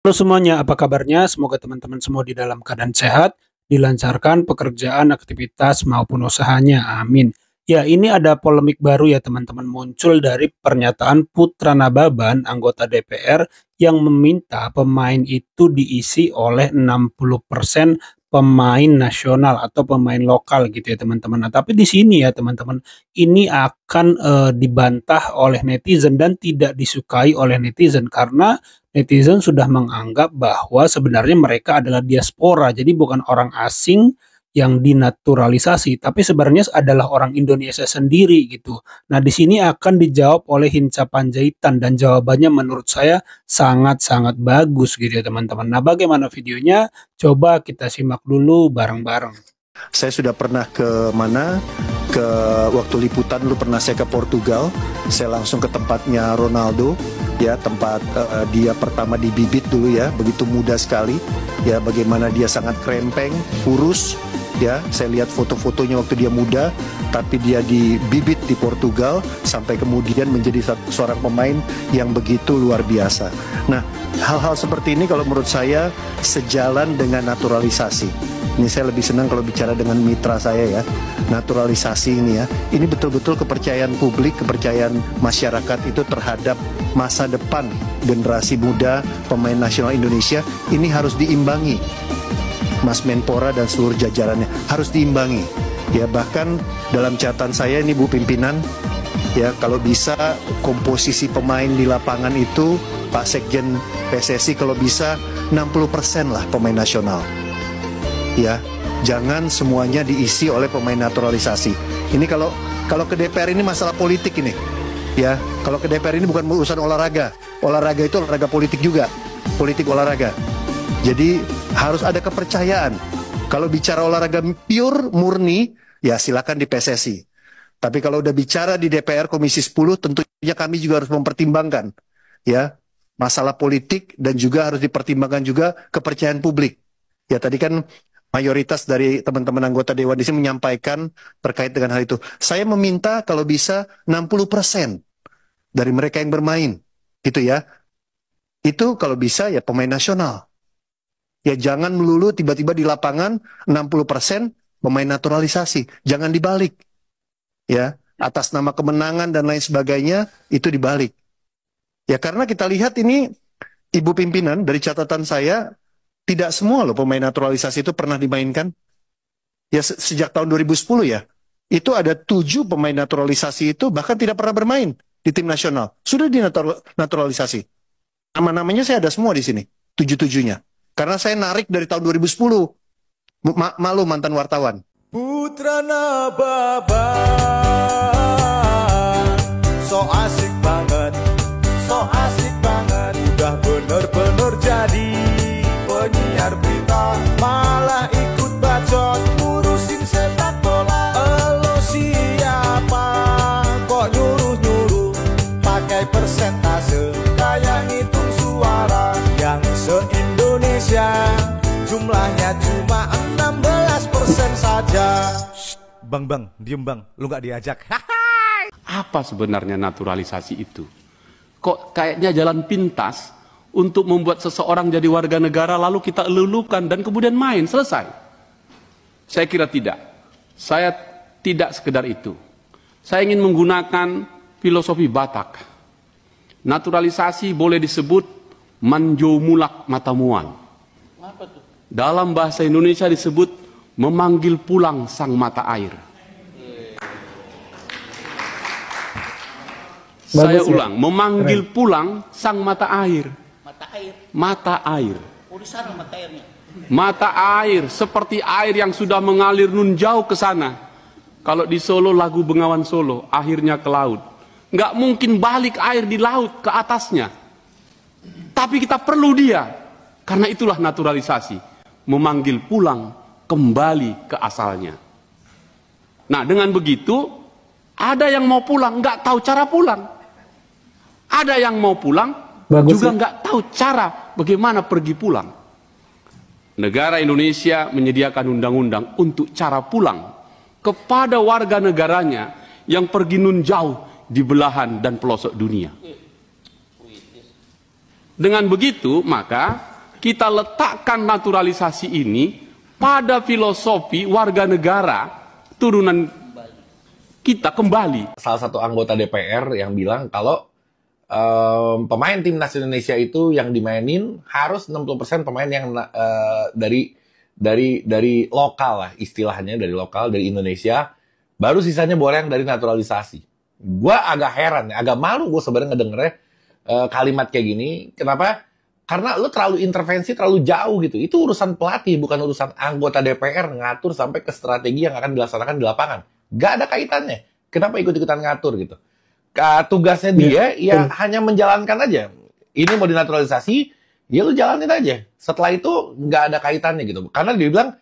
Halo semuanya, apa kabarnya? Semoga teman-teman semua di dalam keadaan sehat, dilancarkan pekerjaan, aktivitas, maupun usahanya. Amin. Ya, ini ada polemik baru ya teman-teman muncul dari pernyataan Putra Nababan, anggota DPR, yang meminta pemain itu diisi oleh 60% pemain nasional atau pemain lokal gitu ya teman-teman. Nah, tapi di sini ya teman-teman, ini akan dibantah oleh netizen dan tidak disukai oleh netizen karena netizen sudah menganggap bahwa sebenarnya mereka adalah diaspora, jadi bukan orang asing yang dinaturalisasi, tapi sebenarnya adalah orang Indonesia sendiri gitu. Nah, di sini akan dijawab oleh Hinca Panjaitan dan jawabannya menurut saya sangat-sangat bagus gitu ya teman-teman. Nah, bagaimana videonya? Coba kita simak dulu bareng-bareng. Saya sudah pernah ke mana? Ke waktu liputan dulu pernah saya ke Portugal. Saya langsung ke tempatnya Ronaldo, ya tempat dia pertama dibibit dulu ya, begitu muda sekali. Ya bagaimana dia sangat krempeng, kurus. Ya, saya lihat foto-fotonya waktu dia muda, tapi dia dibibit di Portugal sampai kemudian menjadi seorang pemain yang begitu luar biasa. Nah, hal-hal seperti ini kalau menurut saya sejalan dengan naturalisasi. Ini saya lebih senang kalau bicara dengan mitra saya ya, naturalisasi ini ya. Ini betul-betul kepercayaan publik, kepercayaan masyarakat itu terhadap masa depan generasi muda pemain nasional Indonesia ini harus diimbangi. Mas Menpora dan seluruh jajarannya harus diimbangi. Ya bahkan dalam catatan saya ini Bu Pimpinan, ya kalau bisa komposisi pemain di lapangan itu Pak Sekjen PSSI kalau bisa 60% lah pemain nasional. Ya, jangan semuanya diisi oleh pemain naturalisasi. Ini kalau ke DPR ini masalah politik ini. Ya, kalau ke DPR ini bukan urusan olahraga. Olahraga itu olahraga politik juga. Politik olahraga. Jadi harus ada kepercayaan. Kalau bicara olahraga pure, murni, ya silakan di PSSI. Tapi kalau udah bicara di DPR Komisi 10, tentunya kami juga harus mempertimbangkan ya masalah politik dan juga harus dipertimbangkan juga kepercayaan publik. Ya tadi kan mayoritas dari teman-teman anggota Dewan di sini menyampaikan terkait dengan hal itu. Saya meminta kalau bisa 60% dari mereka yang bermain, gitu ya. Itu kalau bisa ya pemain nasional. Ya jangan melulu tiba-tiba di lapangan 60% pemain naturalisasi. Jangan dibalik. Ya, atas nama kemenangan dan lain sebagainya itu dibalik. Ya karena kita lihat ini Ibu Pimpinan dari catatan saya tidak semua loh pemain naturalisasi itu pernah dimainkan. Ya sejak tahun 2010 ya. Itu ada 7 pemain naturalisasi itu bahkan tidak pernah bermain di tim nasional. Sudah dinaturalisasi. Nama-namanya saya ada semua di sini. 7-7-nya. Karena saya narik dari tahun 2010. Malu mantan wartawan. Putra Nababan, so asik banget, so asik banget. Udah bener-bener jadi penyiar berita, malah ikut bacot, ngurusin sepak bola. Elo siapa, kok nyuruh-nyuruh, pakai persentase, kayak ngitung suara. Yang se-Indonesia jumlahnya cuma 16% saja. Bang, diem bang, lu gak diajak. Apa sebenarnya naturalisasi itu? Kok kayaknya jalan pintas untuk membuat seseorang jadi warga negara lalu kita elulukan dan kemudian main, selesai. Saya kira tidak. Saya tidak sekedar itu. Saya ingin menggunakan filosofi Batak. Naturalisasi boleh disebut manjo mulak matamuan. Dalam bahasa Indonesia disebut memanggil pulang sang mata air. Saya ulang, memanggil pulang sang mata air. Mata air. Mata air. Oh, di sana mata airnya. Mata air seperti air yang sudah mengalir nun jauh ke sana. Kalau di Solo lagu Bengawan Solo, akhirnya ke laut. Nggak mungkin balik air di laut ke atasnya. Tapi kita perlu dia. Karena itulah naturalisasi. Memanggil pulang kembali ke asalnya. Nah dengan begitu, ada yang mau pulang nggak tahu cara pulang. Ada yang mau pulang juga nggak tahu cara bagaimana pergi pulang. Negara Indonesia menyediakan undang-undang untuk cara pulang kepada warga negaranya yang pergi nun jauh di belahan dan pelosok dunia. Dengan begitu maka kita letakkan naturalisasi ini pada filosofi warga negara turunan kita kembali. Salah satu anggota DPR yang bilang kalau pemain timnas Indonesia itu yang dimainin harus 60% pemain yang dari lokal lah, istilahnya dari lokal, dari Indonesia, baru sisanya boleh yang dari naturalisasi. Gua agak heran, agak malu gue sebenarnya ngedengernya kalimat kayak gini. Kenapa? Karena lu terlalu intervensi, terlalu jauh gitu. Itu urusan pelatih, bukan urusan anggota DPR ngatur sampai ke strategi yang akan dilaksanakan di lapangan. Gak ada kaitannya. Kenapa ikut-ikutan ngatur gitu? Tugasnya dia hanya menjalankan aja. Ini mau dinaturalisasi, ya lu jalanin aja. Setelah itu nggak ada kaitannya gitu. Karena dia bilang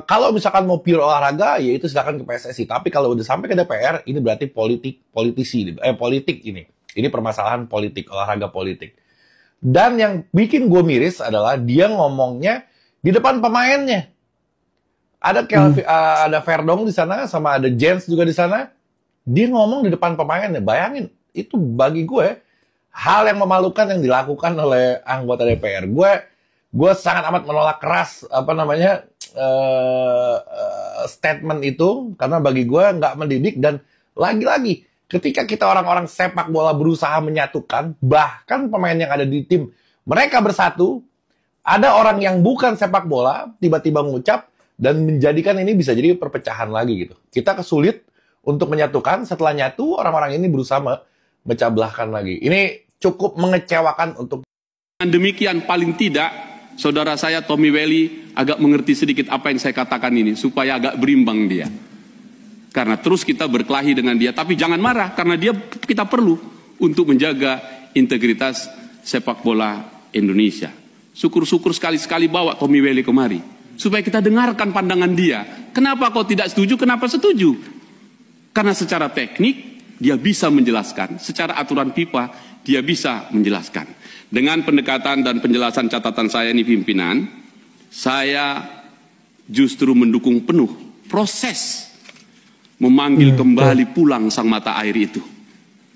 kalau misalkan mau pure olahraga, ya itu silakan ke PSSI. Tapi kalau udah sampai ke DPR, ini berarti politik ini. Ini permasalahan politik, olahraga politik. Dan yang bikin gue miris adalah dia ngomongnya di depan pemainnya. Ada Verdong di sana, sama ada Jens juga di sana. Dia ngomong di depan pemainnya. Bayangin, itu bagi gue hal yang memalukan yang dilakukan oleh anggota DPR. Gue sangat amat menolak keras statement itu, karena bagi gue nggak mendidik. Dan lagi-lagi ketika kita orang-orang sepak bola berusaha menyatukan, bahkan pemain yang ada di tim mereka bersatu, ada orang yang bukan sepak bola tiba-tiba mengucap dan menjadikan ini bisa jadi perpecahan lagi gitu. Kita kesulit untuk menyatukan, setelah nyatu orang-orang ini berusaha memecah belahkan lagi. Ini cukup mengecewakan untuk. Dengan demikian paling tidak saudara saya Tommy Welly agak mengerti sedikit apa yang saya katakan ini supaya agak berimbang dia. Karena terus kita berkelahi dengan dia, tapi jangan marah karena kita perlu untuk menjaga integritas sepak bola Indonesia. Syukur-syukur sekali-sekali bawa Tommy Welly kemari supaya kita dengarkan pandangan dia. Kenapa kau tidak setuju? Kenapa setuju? Karena secara teknik dia bisa menjelaskan, secara aturan FIFA dia bisa menjelaskan. Dengan pendekatan dan penjelasan catatan saya ini pimpinan, saya justru mendukung penuh proses memanggil kembali pulang sang mata air itu.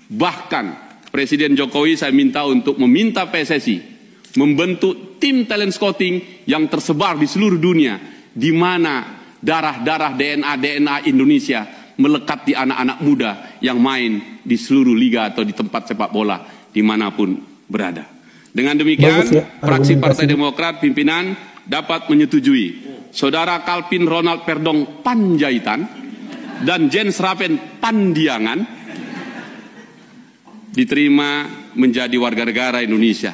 Bahkan Presiden Jokowi saya minta untuk meminta PSSI membentuk tim talent scouting yang tersebar di seluruh dunia, di mana darah-darah DNA Indonesia melekat di anak-anak muda yang main di seluruh liga atau di tempat sepak bola dimanapun berada. Dengan demikian, fraksi Partai Demokrat pimpinan dapat menyetujui Saudara Calvin Ronald Verdong Panjaitan dan Jens Raven Pandiangan diterima menjadi warga negara Indonesia.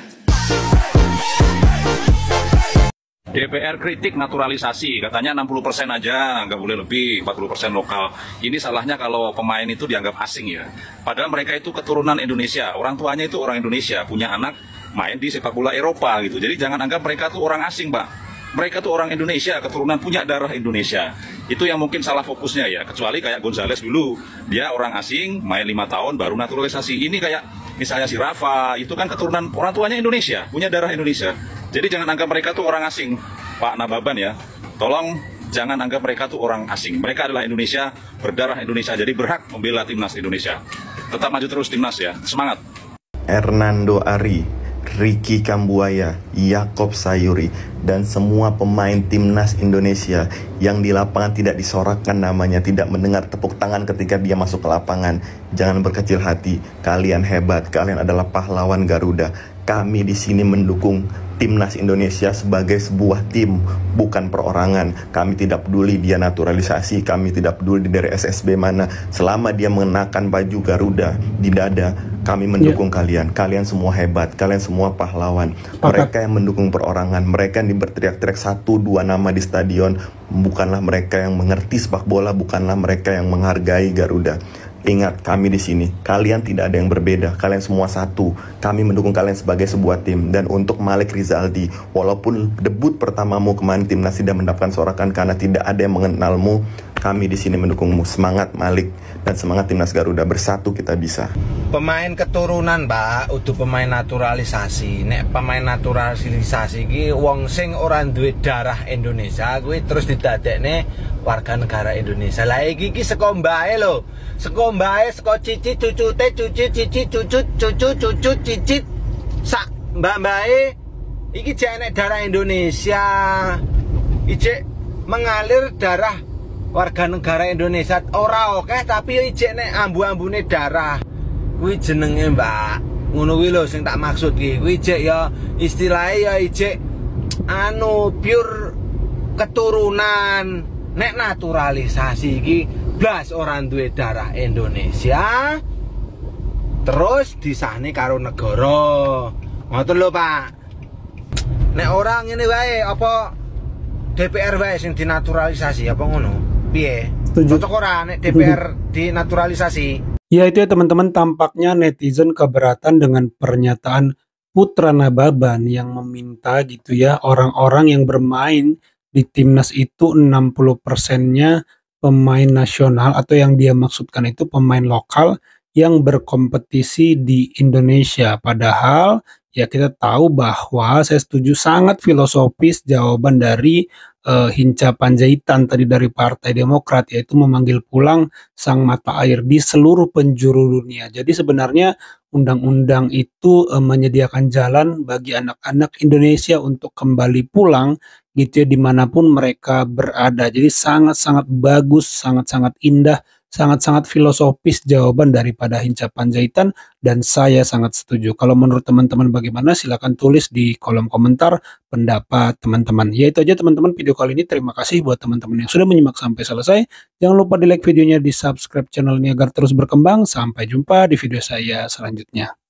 DPR kritik naturalisasi, katanya 60% aja, nggak boleh lebih, 40% lokal. Ini salahnya kalau pemain itu dianggap asing ya. Padahal mereka itu keturunan Indonesia, orang tuanya itu orang Indonesia, punya anak main di sepak bola Eropa gitu. Jadi jangan anggap mereka tuh orang asing, Pak. Mereka tuh orang Indonesia, keturunan punya darah Indonesia. Itu yang mungkin salah fokusnya ya. Kecuali kayak Gonzales dulu, dia orang asing, main 5 tahun baru naturalisasi. Ini kayak misalnya si Rafa, itu kan keturunan orang tuanya Indonesia, punya darah Indonesia. Jadi jangan anggap mereka tuh orang asing, Pak Nababan ya. Tolong jangan anggap mereka tuh orang asing. Mereka adalah Indonesia, berdarah Indonesia, jadi berhak membela timnas Indonesia. Tetap maju terus timnas ya, semangat. Hernando Ari, Ricky Kambuaya, Yakob Sayuri, dan semua pemain timnas Indonesia yang di lapangan tidak disorakkan namanya, tidak mendengar tepuk tangan ketika dia masuk ke lapangan. Jangan berkecil hati, kalian hebat, kalian adalah pahlawan Garuda. Kami di sini mendukung timnas Indonesia sebagai sebuah tim, bukan perorangan. Kami tidak peduli dia naturalisasi, kami tidak peduli dari SSB mana. Selama dia mengenakan baju Garuda di dada, kami mendukung kalian. Kalian semua hebat, kalian semua pahlawan. Mereka yang mendukung perorangan, mereka yang berteriak-teriak 1-2 nama di stadion, bukanlah mereka yang mengerti sepak bola, bukanlah mereka yang menghargai Garuda. Ingat, kami di sini, kalian tidak ada yang berbeda, kalian semua satu. Kami mendukung kalian sebagai sebuah tim. Dan untuk Malik Rizaldi, walaupun debut pertamamu kemarin timnas tidak mendapatkan sorakan karena tidak ada yang mengenalmu, kami di sini mendukungmu. Semangat Malik dan semangat timnas Garuda, bersatu kita bisa. Pemain keturunan, Mbak, udah pemain naturalisasi. Nek pemain naturalisasi ki wong sing ora duwe darah Indonesia kuwi terus didadekne warga negara Indonesia. Lah iki saka mbae lho. Saka mbae, saka cicit cucute, cucu cicit cucu cicit sak mbak-mbae Iki jek enek darah Indonesia. Ijek mengalir darah warga negara Indonesia. Ora oke tapi ijek nek ambu-ambune darah. Kuwi jenenge, Mbak. Ngono kuwi lho sing tak maksud ki. Kuwi ijek ya istilahnya ya ijek anu pure keturunan. Nek naturalisasi iki blas orang duwe darah Indonesia terus disahne karo negara. Ngoten lho, Pak. Nek orang ini wae apa DPR wae sing dinaturalisasi apa ngono? Piye? Cocok ora nek DPR dinaturalisasi? Ya itu ya teman-teman, tampaknya netizen keberatan dengan pernyataan Putra Nababan yang meminta gitu ya orang-orang yang bermain di timnas itu 60%-nya pemain nasional, atau yang dia maksudkan itu pemain lokal yang berkompetisi di Indonesia. Padahal ya kita tahu bahwa saya setuju sangat filosofis jawaban dari Hinca Panjaitan tadi dari Partai Demokrat, yaitu memanggil pulang sang mata air di seluruh penjuru dunia. Jadi sebenarnya undang-undang itu menyediakan jalan bagi anak-anak Indonesia untuk kembali pulang gitu ya dimanapun mereka berada. Jadi sangat-sangat bagus, sangat-sangat indah, sangat-sangat filosofis jawaban daripada Hinca Panjaitan, dan saya sangat setuju. Kalau menurut teman-teman bagaimana, silahkan tulis di kolom komentar pendapat teman-teman. Ya itu aja teman-teman video kali ini. Terima kasih buat teman-teman yang sudah menyimak sampai selesai. Jangan lupa di like videonya, di subscribe channel ini agar terus berkembang. Sampai jumpa di video saya selanjutnya.